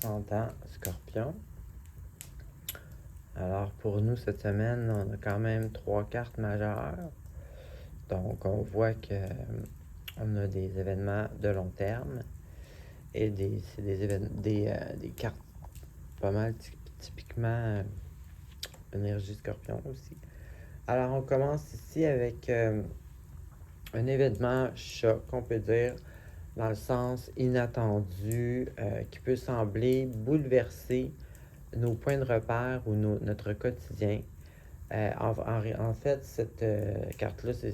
ascendant Scorpion. Alors pour nous cette semaine, on a quand même 3 cartes majeures. Donc on voit que on a des événements de long terme et c'est des cartes pas mal typiquement énergie Scorpion aussi. Alors on commence ici avec un événement choc, on peut dire, dans le sens inattendu, qui peut sembler bouleverser nos points de repère ou notre quotidien. En fait, cette carte-là, c'est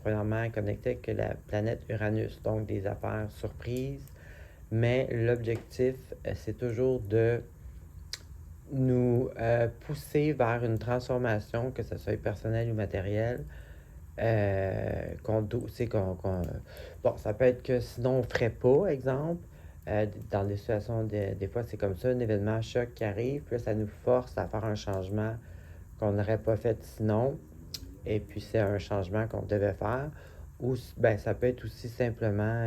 premièrement connectée avec la planète Uranus, donc des affaires surprises. Mais l'objectif, c'est toujours de nous pousser vers une transformation, que ce soit personnelle ou matérielle. Bon, ça peut être que sinon on ne ferait pas, exemple. Dans des situations, des fois, c'est comme ça, un événement choc qui arrive, puis là, ça nous force à faire un changement qu'on n'aurait pas fait sinon. Et puis, c'est un changement qu'on devait faire. Ou, ça peut être aussi simplement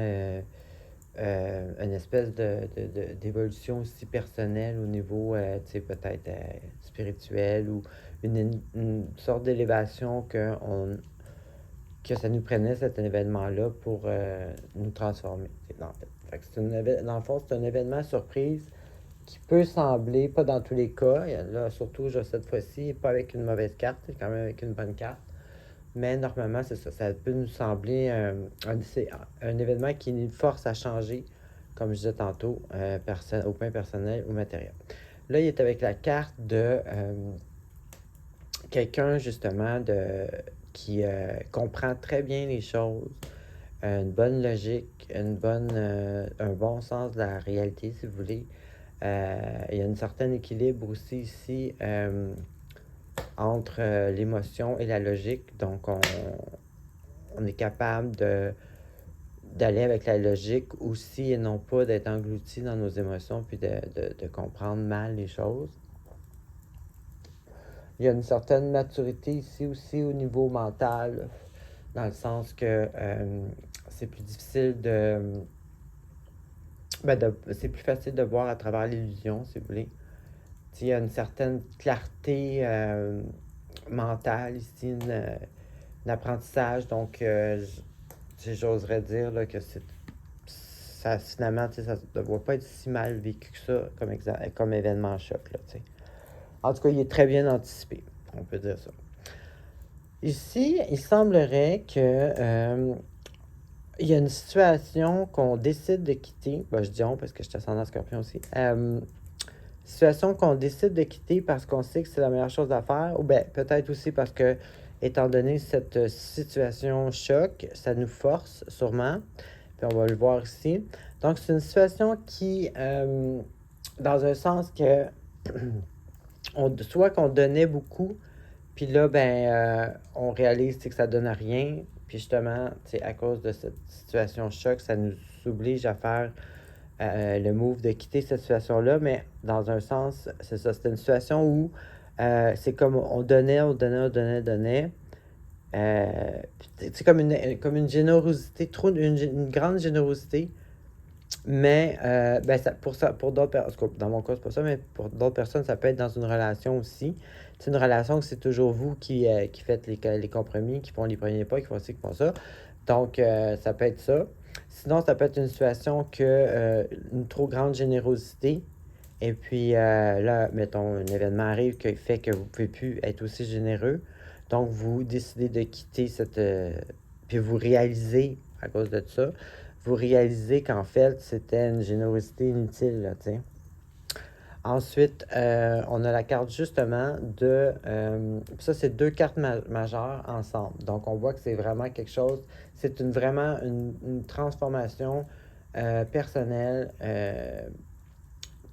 une espèce d'évolution aussi personnelle au niveau, tu sais, peut-être spirituel ou une sorte d'élévation que ça nous prenait cet événement-là pour nous transformer. En fait. Dans le fond, c'est un événement surprise qui peut sembler, pas dans tous les cas, là, surtout cette fois-ci, pas avec une mauvaise carte, quand même avec une bonne carte. Mais normalement, c'est ça. Ça peut nous sembler un événement qui nous force à changer, comme je disais tantôt, au point personnel ou matériel. Là, il est avec la carte de quelqu'un, justement, qui comprend très bien les choses, une bonne logique, un bon sens de la réalité, si vous voulez. Il y a un certain équilibre aussi ici entre l'émotion et la logique. Donc, on est capable d'aller avec la logique aussi et non pas d'être englouti dans nos émotions puis de comprendre mal les choses. Il y a une certaine maturité ici aussi au niveau mental, dans le sens que c'est plus difficile c'est plus facile de voir à travers l'illusion, si vous voulez. Il y a une certaine clarté mentale ici, un apprentissage. Donc, j'oserais dire là, que ça, finalement, ça ne doit pas être si mal vécu que ça comme événement choc. Là, en tout cas, il est très bien anticipé, on peut dire ça. Ici, il semblerait que il y a une situation qu'on décide de quitter. Je dis on parce que je suis ascendant Scorpion aussi. Situation qu'on décide de quitter parce qu'on sait que c'est la meilleure chose à faire, ou peut-être aussi parce que, étant donné cette situation choc, ça nous force sûrement, puis on va le voir ici. Donc, c'est une situation qui, dans un sens que, soit qu'on donnait beaucoup, puis là, on réalise que ça donne à rien, puis justement, à cause de cette situation choc, ça nous oblige à faire le move de quitter cette situation-là, mais dans un sens, c'est ça, c'était une situation où c'est comme on donnait. C'est comme une générosité, une grande générosité, mais pour d'autres personnes, dans mon cas, c'est pas ça, mais pour d'autres personnes, ça peut être dans une relation aussi. C'est une relation que c'est toujours vous qui faites les compromis, qui font les premiers pas, qui font ci, qui font ça. Donc, ça peut être ça. Sinon, ça peut être une situation que une trop grande générosité. Et puis là, mettons, un événement arrive qui fait que vous ne pouvez plus être aussi généreux. Donc, vous décidez de quitter puis vous réalisez, à cause de ça, vous réalisez qu'en fait, c'était une générosité inutile, là, tu sais. Ensuite, on a la carte justement de... ça, c'est deux cartes majeures ensemble. Donc, on voit que c'est vraiment quelque chose... C'est vraiment une transformation personnelle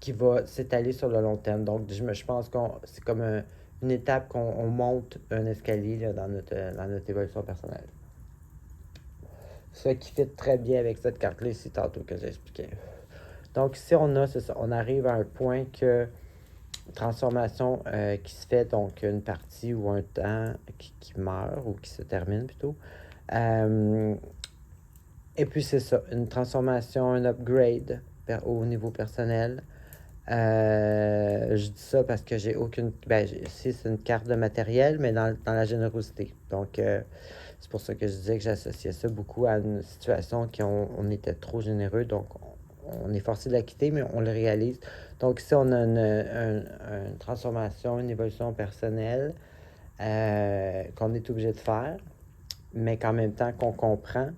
qui va s'étaler sur le long terme. Donc, je pense que c'est comme une étape qu'on monte un escalier là, dans notre évolution personnelle. Ce qui fit très bien avec cette carte-là ici, tantôt que j'expliquais. Donc, ici, on arrive à un point que transformation qui se fait, donc une partie ou un temps qui meurt ou qui se termine plutôt. Et puis c'est ça, une transformation, un upgrade au niveau personnel. Je dis ça parce que j'ai aucune... Ben, si c'est une carte de matériel, mais dans la générosité. Donc, c'est pour ça que je disais que j'associais ça beaucoup à une situation on était trop généreux, donc on est forcé de la quitter, mais on le réalise. Donc ici, on a une transformation, une évolution personnelle qu'on est obligé de faire, mais qu'en même temps qu'on comprend,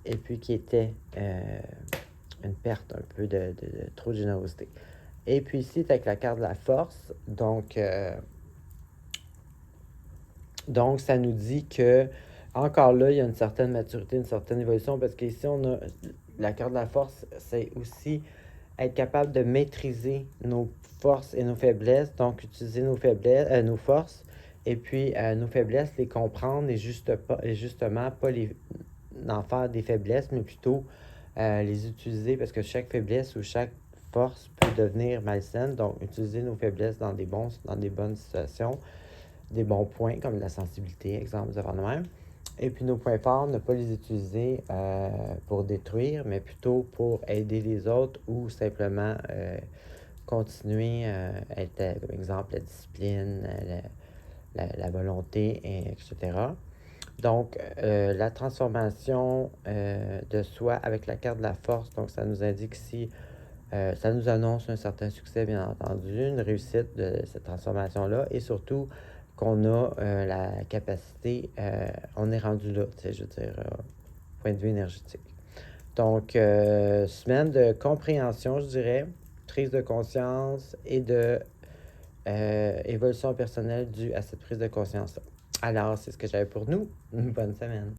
et puis qui était une perte un peu de trop de générosité. Et puis ici, avec la carte de la force, donc ça nous dit que, encore là, il y a une certaine maturité, une certaine évolution, parce qu'ici, on a la carte de la force, c'est aussi être capable de maîtriser nos forces et nos faiblesses, donc utiliser nos faiblesses, nos forces, et puis nos faiblesses, les comprendre et justement pas en faire des faiblesses, mais plutôt les utiliser parce que chaque faiblesse ou chaque force peut devenir malsaine. Donc, utiliser nos faiblesses dans des bonnes situations, des bons points comme la sensibilité, exemple, des affaires de même. Et puis nos points forts, ne pas les utiliser pour détruire, mais plutôt pour aider les autres ou simplement continuer à être, comme exemple, la discipline, la volonté, etc. Donc, la transformation de soi avec la carte de la force, donc ça nous indique ici, ça nous annonce un certain succès, bien entendu, une réussite de cette transformation-là, et surtout qu'on a la capacité, on est rendu là, tu sais, je veux dire, point de vue énergétique. Donc, semaine de compréhension, je dirais, prise de conscience et de évolution personnelle due à cette prise de conscience-là. Alors, c'est ce que j'avais pour nous. Une bonne semaine.